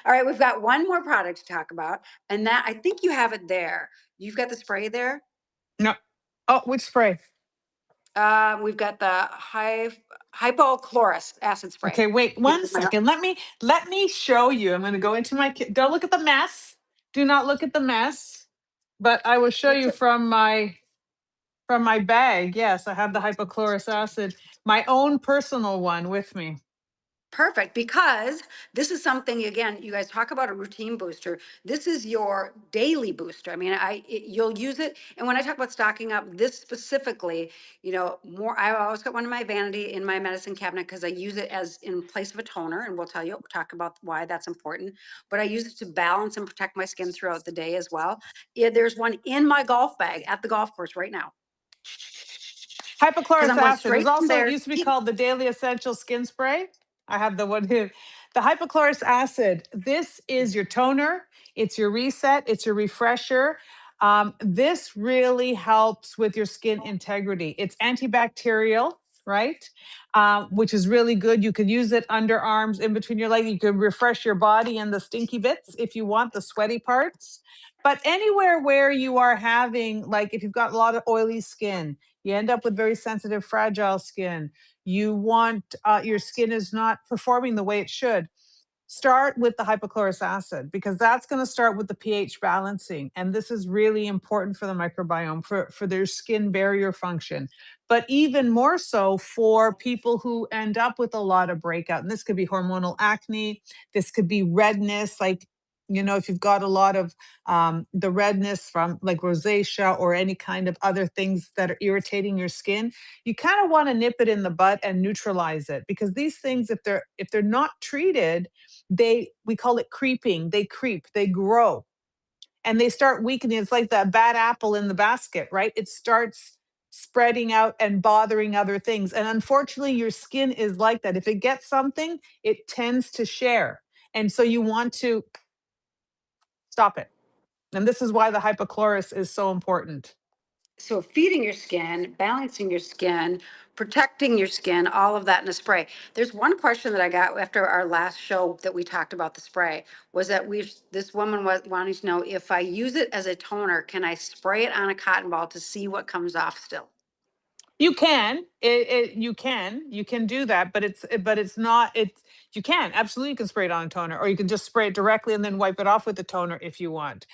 [SPEAKER 1] All right, we've got one more product to talk about, and that I think you have it there. You've got the spray there.
[SPEAKER 2] no. Oh, which spray?
[SPEAKER 1] We've got the hypochlorous acid spray.
[SPEAKER 2] Okay, wait
[SPEAKER 1] Here,
[SPEAKER 2] 1 second. Let me show you. I'm going to go into my don't look at the mess. Do not look at the mess. But I will show
[SPEAKER 1] that's
[SPEAKER 2] you
[SPEAKER 1] it.
[SPEAKER 2] from my bag. Yes, I have the hypochlorous acid, my own personal one with me.
[SPEAKER 1] Perfect, because this is something, again, you guys talk about a routine booster. This is your daily booster. I mean, you'll use it. And when I talk about stocking up, this specifically, I always got one in my vanity in my medicine cabinet because I use it as in place of a toner. And we'll talk about why that's important. But I use it to balance and protect my skin throughout the day as well. Yeah, there's one in my golf bag at the golf course right now. Because
[SPEAKER 2] Hypochlorous
[SPEAKER 1] I'm going
[SPEAKER 2] acid is
[SPEAKER 1] straight from
[SPEAKER 2] also
[SPEAKER 1] there.
[SPEAKER 2] used to be called the Daily Essential Skin Spray. I have the one here. The hypochlorous acid. This is your toner. It's your reset. It's your refresher. This really helps with your skin integrity. It's antibacterial, right? Which is really good. You can use it underarms, in between your legs. You can refresh your body and the stinky bits if you want, the sweaty parts. But anywhere where you are having, like if you've got a lot of oily skin, you end up with very sensitive, fragile skin. You want your skin is not performing the way it should. Start with the hypochlorous acid because that's going to start with the pH balancing. And this is really important for the microbiome, for their skin barrier function. But even more so for people who end up with a lot of breakout. And this could be hormonal acne. This could be redness, like, if you've got a lot of the redness from like rosacea or any kind of other things that are irritating your skin, you kind of want to nip it in the bud and neutralize it because these things, if they're not treated, we call it creeping. They creep, they grow. and they start weakening. It's like that bad apple in the basket, right? It starts spreading out and bothering other things. And unfortunately, your skin is like that. If it gets something, it tends to share. And so you want to stop it. And this is why the hypochlorous is so important.
[SPEAKER 1] So feeding your skin, balancing your skin, protecting your skin, all of that in a spray. There's one question that I got after our last show that we talked about the spray was that this woman was wanting to know if I use it as a toner, can I spray it on a cotton ball to see what comes off still?
[SPEAKER 2] You can, you can do that, but it's not, it's, you can, absolutely you can spray it on a toner, or you can just spray it directly and then wipe it off with the toner if you want.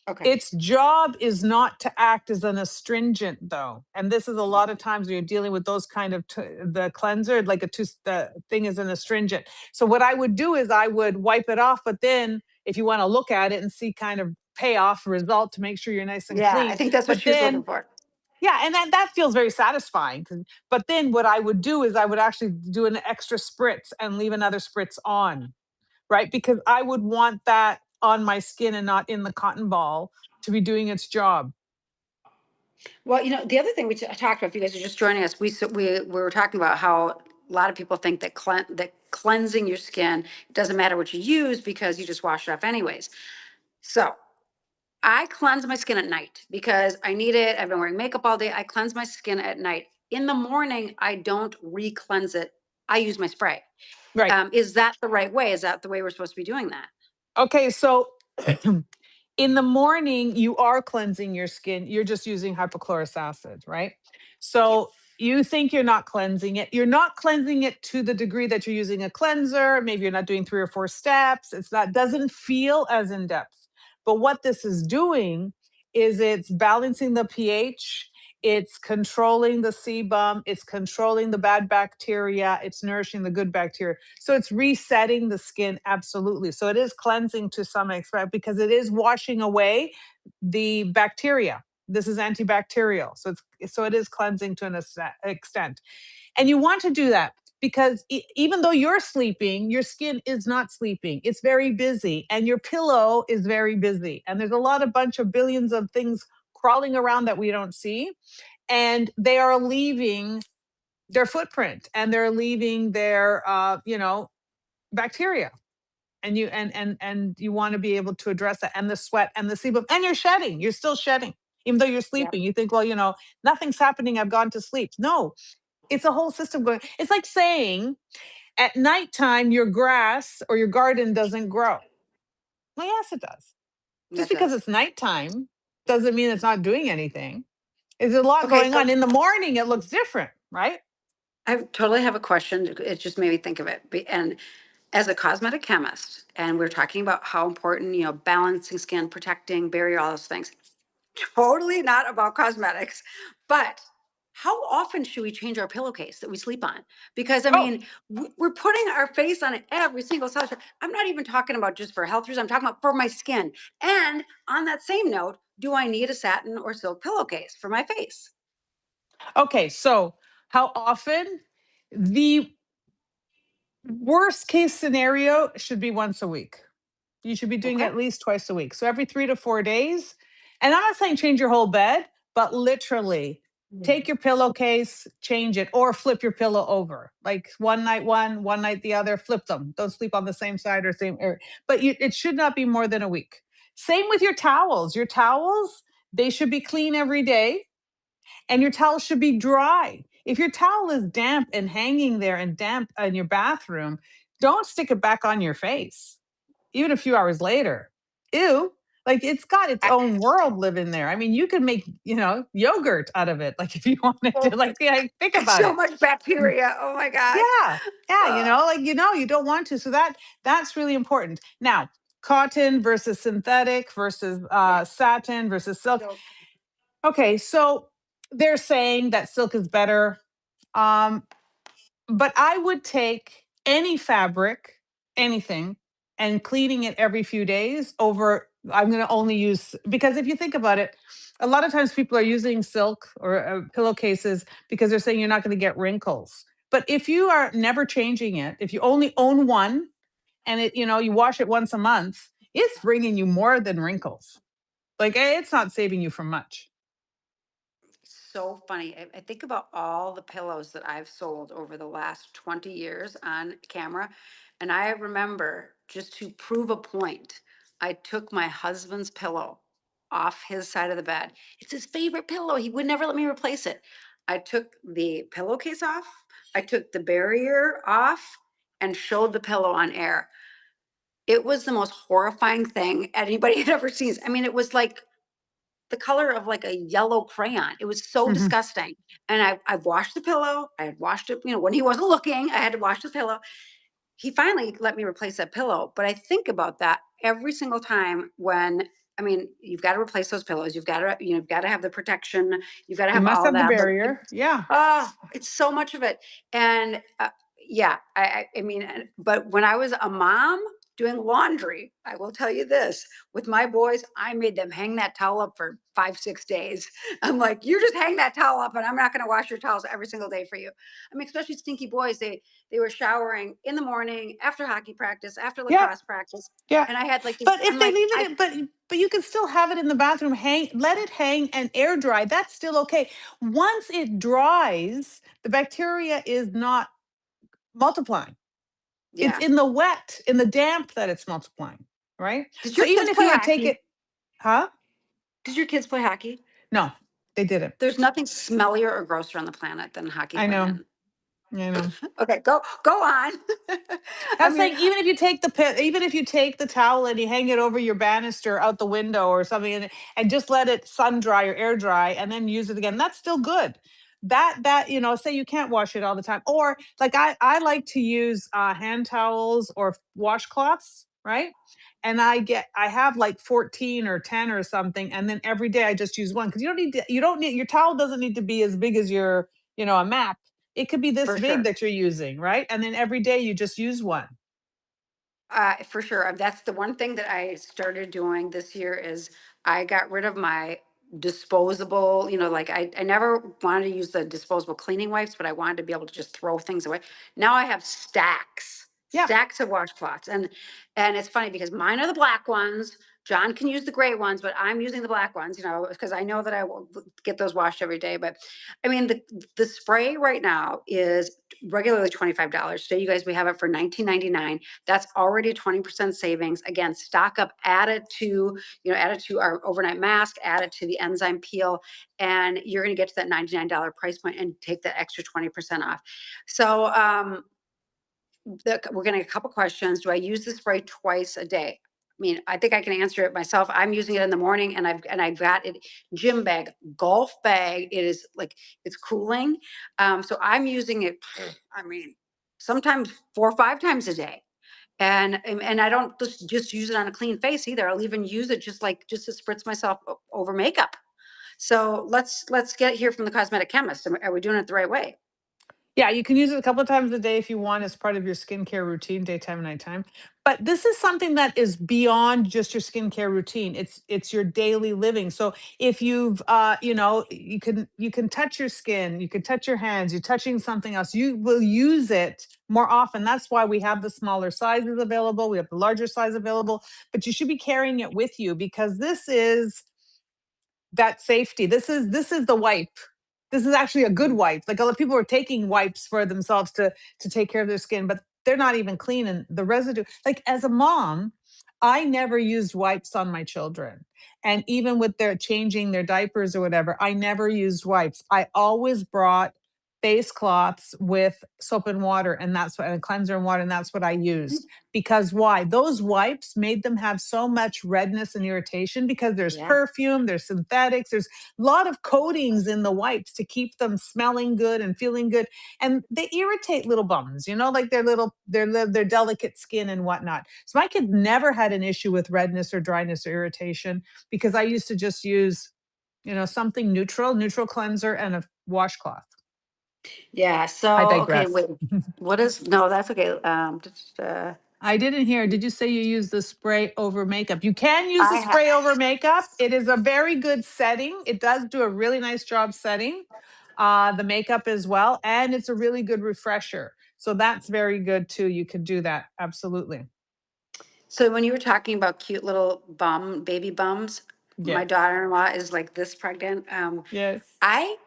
[SPEAKER 1] Okay.
[SPEAKER 2] Its job is not to act as an astringent, though. And this is a lot of times when you're dealing with those kind of the cleanser, like the thing is an astringent. So what I would do is I would wipe it off, but then if you want to look at it and see kind of payoff result to make sure you're nice and
[SPEAKER 1] Yeah, I
[SPEAKER 2] clean,
[SPEAKER 1] think that's what
[SPEAKER 2] but
[SPEAKER 1] she was looking
[SPEAKER 2] then
[SPEAKER 1] for.
[SPEAKER 2] yeah, and that feels very satisfying. But then what I would do is I would actually do an extra spritz and leave another spritz on, right? Because I would want that on my skin and not in the cotton ball to be doing its job.
[SPEAKER 1] Well, the other thing we talked about, if you guys are just joining us, we were talking about how a lot of people think that cleansing your skin doesn't matter what you use because you just wash it off anyways. So I cleanse my skin at night because I need it. I've been wearing makeup all day. I cleanse my skin at night. In the morning, I don't re-cleanse it. I use my spray.
[SPEAKER 2] Right.
[SPEAKER 1] Is that the right way? Is that the way we're supposed to be doing that?
[SPEAKER 2] Okay, so in the morning, you are cleansing your skin. You're just using hypochlorous acid, right?
[SPEAKER 1] Yeah.
[SPEAKER 2] So you think you're not cleansing it. You're not cleansing it to the degree that you're using a cleanser. Maybe you're not doing 3 or 4 steps. It's not, doesn't feel as in depth. But what this is doing is it's balancing the pH. It's controlling the sebum. It's controlling the bad bacteria. It's nourishing the good bacteria. So it's resetting the skin absolutely. So it is cleansing to some extent because it is washing away the bacteria. This is antibacterial. So it is cleansing to an extent. And you want to do that because even though you're sleeping, your skin is not sleeping. It's very busy and your pillow is very busy. And there's a lot of bunch of billions of things crawling around that we don't see, and they are leaving their footprint and they're leaving their bacteria, and you want to be able to address that, and the sweat and the sebum, and you're still shedding even though you're
[SPEAKER 1] Yeah.
[SPEAKER 2] sleeping. You think, well, nothing's happening, I've gone to sleep. No, it's a whole system going. It's like saying at nighttime your grass or your garden doesn't grow. Well, yes, it does. Just
[SPEAKER 1] That
[SPEAKER 2] because
[SPEAKER 1] does.
[SPEAKER 2] it's nighttime doesn't mean it's not doing anything. There's a lot
[SPEAKER 1] Okay,
[SPEAKER 2] going
[SPEAKER 1] so
[SPEAKER 2] on. In the morning, it looks different, right?
[SPEAKER 1] I totally have a question. It just made me think of it. And as a cosmetic chemist, and we're talking about how important, balancing skin, protecting, barrier, all those things. Totally not about cosmetics, but how often should we change our pillowcase that we sleep on? Because I
[SPEAKER 2] Oh,
[SPEAKER 1] mean, we're putting our face on it every single session. I'm not even talking about just for health reasons. I'm talking about for my skin. And on that same note, do I need a satin or silk pillowcase for my face?
[SPEAKER 2] okay. So, how often? The worst case scenario should be once a week. You should be doing it
[SPEAKER 1] Okay.
[SPEAKER 2] at least twice a week. So every 3 to 4 days. And I'm not saying change your whole bed, but literally take your pillowcase, change it, or flip your pillow over. Like one night one night the other, flip them. Don't sleep on the same side or same area. But it should not be more than a week. Same with your towels. Your towels, they should be clean every day, and your towel should be dry. If your towel is damp and hanging there and damp in your bathroom, don't stick it back on your face even a few hours later. Ew. Like it's got its
[SPEAKER 1] I,
[SPEAKER 2] own world living there. I mean, you can make, yogurt out of it. Like if you wanted to,
[SPEAKER 1] oh,
[SPEAKER 2] like, yeah, think
[SPEAKER 1] it's
[SPEAKER 2] about
[SPEAKER 1] so
[SPEAKER 2] it.
[SPEAKER 1] much bacteria. Oh my God.
[SPEAKER 2] Yeah. Yeah.
[SPEAKER 1] Uh,
[SPEAKER 2] You don't want to. So that's really important. Now, cotton versus synthetic versus
[SPEAKER 1] yeah.
[SPEAKER 2] satin versus silk.
[SPEAKER 1] So
[SPEAKER 2] Okay. So they're saying that silk is better. Um, but I would take any fabric, anything, and cleaning it every few days over. I'm going to only use, because if you think about it, a lot of times people are using silk or pillowcases because they're saying you're not going to get wrinkles. But if you are never changing it, if you only own one and you wash it once a month, it's bringing you more than wrinkles. Like, it's not saving you from much.
[SPEAKER 1] So funny. I think about all the pillows that I've sold over the last 20 years on camera. And I remember, just to prove a point, I took my husband's pillow off his side of the bed. It's his favorite pillow. He would never let me replace it. I took the pillowcase off, I took the barrier off, and showed the pillow on air. It was the most horrifying thing anybody had ever seen. I mean, it was like the color of like a yellow crayon. It was so
[SPEAKER 2] Mhm.
[SPEAKER 1] disgusting. And I've washed the pillow. I had washed it, when he wasn't looking, I had to wash the pillow. He finally let me replace that pillow. But I think about that every single time when, I mean, you've got to replace those pillows. You've got to, you've got to have the protection. You've got to
[SPEAKER 2] You
[SPEAKER 1] have
[SPEAKER 2] must
[SPEAKER 1] all
[SPEAKER 2] have the
[SPEAKER 1] that. But
[SPEAKER 2] barrier. Yeah.
[SPEAKER 1] oh, it's so much of it. And yeah, I mean, but when I was a mom doing laundry, I will tell you this, with my boys, I made them hang that towel up for 5, 6 days. I'm like, you just hang that towel up and I'm not going to wash your towels every single day for you. I mean, especially stinky boys, they were showering in the morning, after hockey practice, after
[SPEAKER 2] Yeah.
[SPEAKER 1] lacrosse practice.
[SPEAKER 2] Yeah.
[SPEAKER 1] And I had like this,
[SPEAKER 2] But if
[SPEAKER 1] I'm
[SPEAKER 2] they
[SPEAKER 1] like,
[SPEAKER 2] leave it in, but you can still have it in the bathroom, hang, let it hang and air dry. That's still okay. Once it dries, the bacteria is not multiplying. It's
[SPEAKER 1] yeah.
[SPEAKER 2] in the wet, in the damp that it's multiplying, right?
[SPEAKER 1] Did
[SPEAKER 2] So
[SPEAKER 1] your
[SPEAKER 2] even
[SPEAKER 1] kids
[SPEAKER 2] if
[SPEAKER 1] play
[SPEAKER 2] you would take
[SPEAKER 1] hockey?
[SPEAKER 2] it, huh?
[SPEAKER 1] Did your kids play hockey?
[SPEAKER 2] No, they didn't.
[SPEAKER 1] There's nothing smellier or grosser on the planet than hockey
[SPEAKER 2] I know.
[SPEAKER 1] women.
[SPEAKER 2] I know.
[SPEAKER 1] Okay, go on. I
[SPEAKER 2] I'm
[SPEAKER 1] mean,
[SPEAKER 2] saying even if you take the even if you take the towel and you hang it over your banister out the window or something, and just let it sun dry or air dry and then use it again, that's still good. That say you can't wash it all the time, or like I like to use hand towels or washcloths, right? And I have like 14 or 10 or something, and then every day I just use one, because you don't need, your towel doesn't need to be as big as your, a map. It could be this
[SPEAKER 1] for
[SPEAKER 2] big
[SPEAKER 1] sure.
[SPEAKER 2] that you're using, right? And then every day you just use one.
[SPEAKER 1] For sure. That's the one thing that I started doing this year is I got rid of my disposable, like I never wanted to use the disposable cleaning wipes, but I wanted to be able to just throw things away. Now I have stacks,
[SPEAKER 2] Yeah.
[SPEAKER 1] stacks of washcloths. And it's funny because mine are the black ones. John can use the gray ones, but I'm using the black ones, because I know that I will get those washed every day. But I mean, the spray right now is regularly $25. Today, you guys, we have it for $19.99. That's already a 20% savings. Again, stock up, add it to our overnight mask, add it to the enzyme peel, and you're going to get to that $99 price point and take that extra 20% off. So we're getting a couple questions. Do I use the spray twice a day? I mean, I think I can answer it myself. I'm using it in the morning, and I've got it gym bag, golf bag. It is like it's cooling, so I'm using it. I mean, sometimes 4 or 5 times a day. And I don't just use it on a clean face either. I'll even use it just to spritz myself over makeup. So let's get here from the cosmetic chemist. Are we doing it the right way?
[SPEAKER 2] Yeah, you can use it a couple of times a day if you want, as part of your skincare routine, daytime and nighttime. But this is something that is beyond just your skincare routine. It's your daily living. So if you've you can touch your skin, you can touch your hands, you're touching something else, you will use it more often. That's why we have the smaller sizes available, we have the larger size available, but you should be carrying it with you, because this is that safety. This is the wipe. This is actually a good
[SPEAKER 1] Mhm.
[SPEAKER 2] wipe. Like, a lot of people are taking wipes for themselves to take care of their skin, but they're not even clean, and the residue. Like, as a mom, I never used wipes on my children. And even with their changing their diapers or whatever, I never used wipes. I always brought face cloths with soap and water, and that's what, and cleanser and water, and that's what I used. Because why? Those wipes made them have so much redness and irritation, because there's
[SPEAKER 1] Yeah.
[SPEAKER 2] perfume, there's synthetics, there's a lot of coatings in the wipes to keep them smelling good and feeling good. And they irritate little bums, like their delicate skin and whatnot. So my kids never had an issue with redness or dryness or irritation, because I used to just use, something neutral cleanser and a washcloth.
[SPEAKER 1] Yeah.
[SPEAKER 2] I
[SPEAKER 1] So okay,
[SPEAKER 2] digress.
[SPEAKER 1] wait. What is no? That's okay.
[SPEAKER 2] I didn't hear. Did you say you use the spray over makeup? You can use the
[SPEAKER 1] I have.
[SPEAKER 2] spray over makeup. It is a very good setting. It does do a really nice job setting the makeup as well. And it's a really good refresher. So that's very good too. You could do that. Absolutely.
[SPEAKER 1] So when you were talking about cute little baby bums, My
[SPEAKER 2] Yes.
[SPEAKER 1] daughter-in-law is like this pregnant.
[SPEAKER 2] Yes.
[SPEAKER 1] I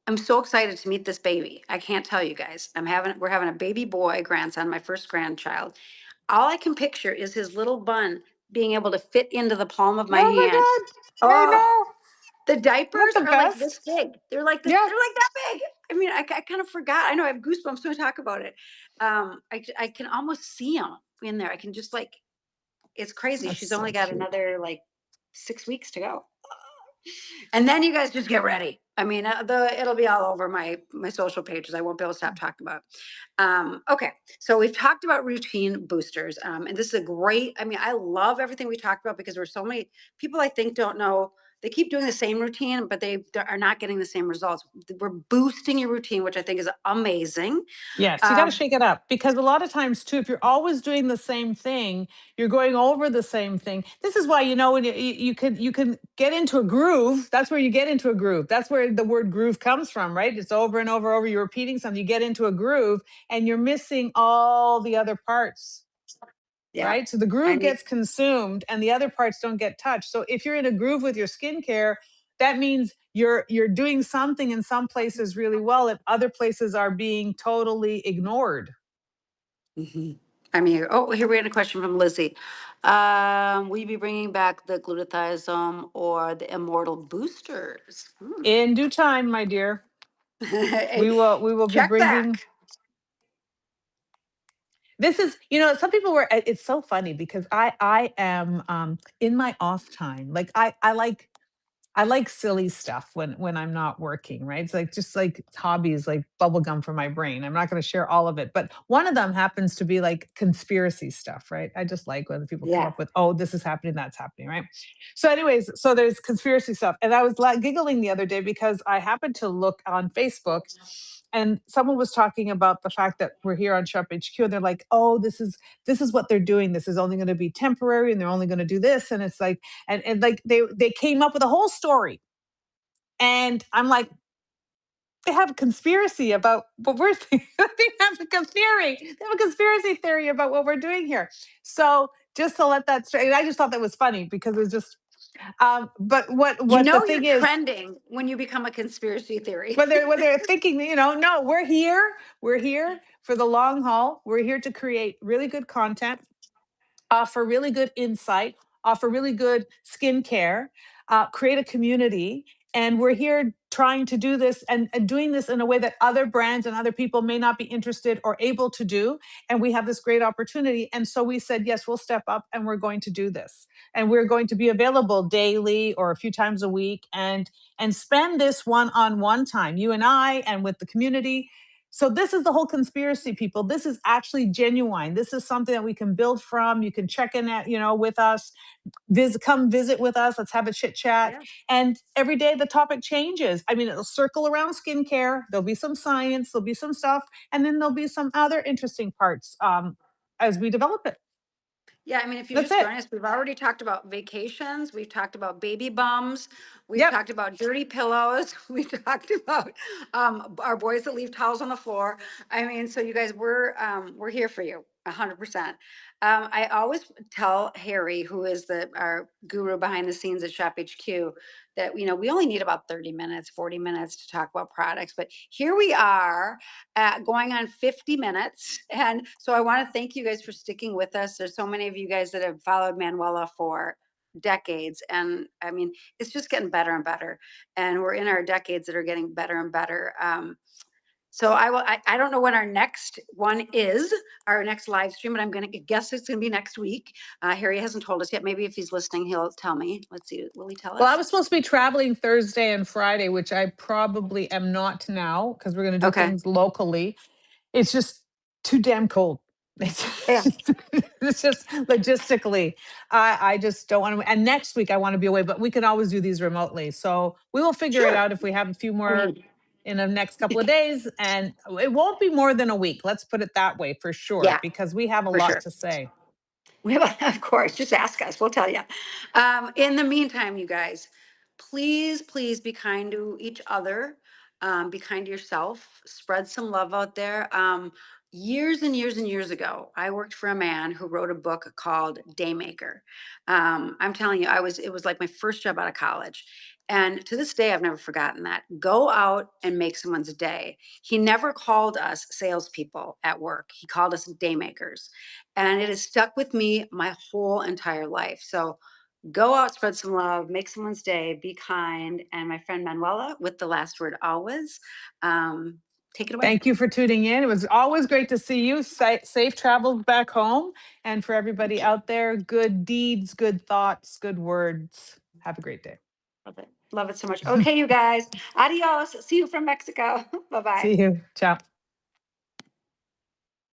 [SPEAKER 1] am so excited to meet this baby. I can't tell you guys. We're having a baby boy grandson, my first grandchild. All I can picture is his little bun being able to fit into the palm of my
[SPEAKER 2] Oh my
[SPEAKER 1] hand.
[SPEAKER 2] God. I
[SPEAKER 1] Oh,
[SPEAKER 2] know.
[SPEAKER 1] the
[SPEAKER 2] Not
[SPEAKER 1] diapers
[SPEAKER 2] the
[SPEAKER 1] are like
[SPEAKER 2] best.
[SPEAKER 1] this big. They're like this.
[SPEAKER 2] Yeah.
[SPEAKER 1] They're like that big. I mean, I kind of forgot. I know I have goosebumps when I talk about it. I can almost see him in there. I can just like, it's crazy.
[SPEAKER 2] That's
[SPEAKER 1] She's only
[SPEAKER 2] so
[SPEAKER 1] got
[SPEAKER 2] cute.
[SPEAKER 1] another like 6 weeks to go. And then you guys just get ready. I mean, it'll be all over my social pages. I won't be able to stop talking about. Okay, so we've talked about routine boosters, and this is a great. I mean, I love everything we talked about because there's so many people I think don't know. They keep doing the same routine, but they are not getting the same results. We're boosting your routine, which I think is amazing.
[SPEAKER 2] Yes, you got to
[SPEAKER 1] Um,
[SPEAKER 2] shake it up because a lot of times too, if you're always doing the same thing, you're going over the same thing. This is why when you can get into a groove. That's where you get into a groove. That's where the word groove comes from, right? It's over and over. You're repeating something. You get into a groove, and you're missing all the other parts,
[SPEAKER 1] yeah,
[SPEAKER 2] right? So the
[SPEAKER 1] I
[SPEAKER 2] groove
[SPEAKER 1] mean,
[SPEAKER 2] gets consumed and the other parts don't get touched. So if you're in a groove with your skincare, that means you're doing something in some places really well and other places are being totally ignored.
[SPEAKER 1] mhm. I mean, oh, here we had a question from Lizzie. Will you be bringing back the glutathione or the immortal boosters?
[SPEAKER 2] In due time, my dear,
[SPEAKER 1] Hey,
[SPEAKER 2] we will be
[SPEAKER 1] check
[SPEAKER 2] bringing.
[SPEAKER 1] back.
[SPEAKER 2] This is, some people were. It's so funny because I am in my off time. Like I like silly stuff when I'm not working, right? It's like just like hobbies, like bubble gum for my brain. I'm not going to share all of it, but one of them happens to be like conspiracy stuff, right? I just like when people come
[SPEAKER 1] Yeah.
[SPEAKER 2] up with, oh, this is happening, that's happening, right? So, anyways, so there's conspiracy stuff, and I was giggling the other day because I happened to look on Facebook. And someone was talking about the fact that we're here on Shop HQ, and they're like, "Oh, this is what they're doing. This is only going to be temporary, and they're only going to do this." And it's like, and like they came up with a whole story, and I'm like, they have a conspiracy about what we're they have a theory. They have a conspiracy theory about what we're doing here. So just to let that straight, I just thought that was funny because it was just. But
[SPEAKER 1] You
[SPEAKER 2] what the
[SPEAKER 1] know you're
[SPEAKER 2] thing is,
[SPEAKER 1] trending when you become a conspiracy theory.
[SPEAKER 2] when they're thinking, no, we're here. We're here for the long haul. We're here to create really good content, offer really good insight, offer really good skincare, create a community. And we're here trying to do this and doing this in a way that other brands and other people may not be interested or able to do. And we have this great opportunity. And so we said, yes, we'll step up and we're going to do this. And we're going to be available daily or a few times a week and spend this one-on-one time, you and I, and with the community. So this is the whole conspiracy, people. This is actually genuine. This is something that we can build from. You can check in at, with us, come visit with us. Let's have a chit chat.
[SPEAKER 1] Yeah.
[SPEAKER 2] And every day the topic changes. I mean, it'll circle around skincare. There'll be some science, there'll be some stuff, and then there'll be some other interesting parts as we develop it.
[SPEAKER 1] Yeah, I mean, if you
[SPEAKER 2] That's
[SPEAKER 1] just
[SPEAKER 2] it.
[SPEAKER 1] join us, we've already talked about vacations, we've talked about baby bums, we've
[SPEAKER 2] Yep.
[SPEAKER 1] talked about dirty pillows, we've talked about our boys that leave towels on the floor. I mean, so you guys, we're here for you, 100%. I always tell Harry, who is our guru behind the scenes at Shop HQ, that we only need about 30 minutes, 40 minutes to talk about products, but here we are going on 50 minutes. And so I want to thank you guys for sticking with us. There's so many of you guys that have followed Manuela for decades. And I mean, it's just getting better and better. And we're in our decades that are getting better and better. So I don't know when our next one is, our next live stream, but I'm going to guess it's going to be next week. Harry hasn't told us yet. Maybe if he's listening, he'll tell me. Let's see. Will he tell
[SPEAKER 2] Well, I
[SPEAKER 1] us?
[SPEAKER 2] was supposed to be traveling Thursday and Friday, which I probably am not now because we're going to do
[SPEAKER 1] Okay.
[SPEAKER 2] things locally. It's just too damn cold. It's
[SPEAKER 1] Yeah.
[SPEAKER 2] it's just logistically, I just don't want to. And next week I want to be away, but we can always do these remotely. So we will figure it
[SPEAKER 1] Sure.
[SPEAKER 2] out if we have a few
[SPEAKER 1] I
[SPEAKER 2] more
[SPEAKER 1] mean,
[SPEAKER 2] in the next couple of days, and it won't be more than a week. Let's put it that way for sure,
[SPEAKER 1] yeah,
[SPEAKER 2] because we have a
[SPEAKER 1] for
[SPEAKER 2] lot
[SPEAKER 1] sure.
[SPEAKER 2] to say.
[SPEAKER 1] We have, of course, just ask us. We'll tell you. In the meantime, you guys, please, please be kind to each other. Be kind to yourself. Spread some love out there. years and years and years ago, I worked for a man who wrote a book called Daymaker. I'm telling you, it was like my first job out of college. And to this day, I've never forgotten that. Go out and make someone's day. He never called us salespeople at work. He called us daymakers. And it has stuck with me my whole entire life. So go out, spread some love, make someone's day, be kind. And my friend Manuela, with the last word always, take it away.
[SPEAKER 2] Thank you for tuning in. It was always great to see you. Safe travels back home. And for everybody out there, good deeds, good thoughts, good words. Have a great day.
[SPEAKER 1] Love it. Love it so much. Okay, you guys. Adios. See you from Mexico. Bye bye.
[SPEAKER 2] See you. Ciao.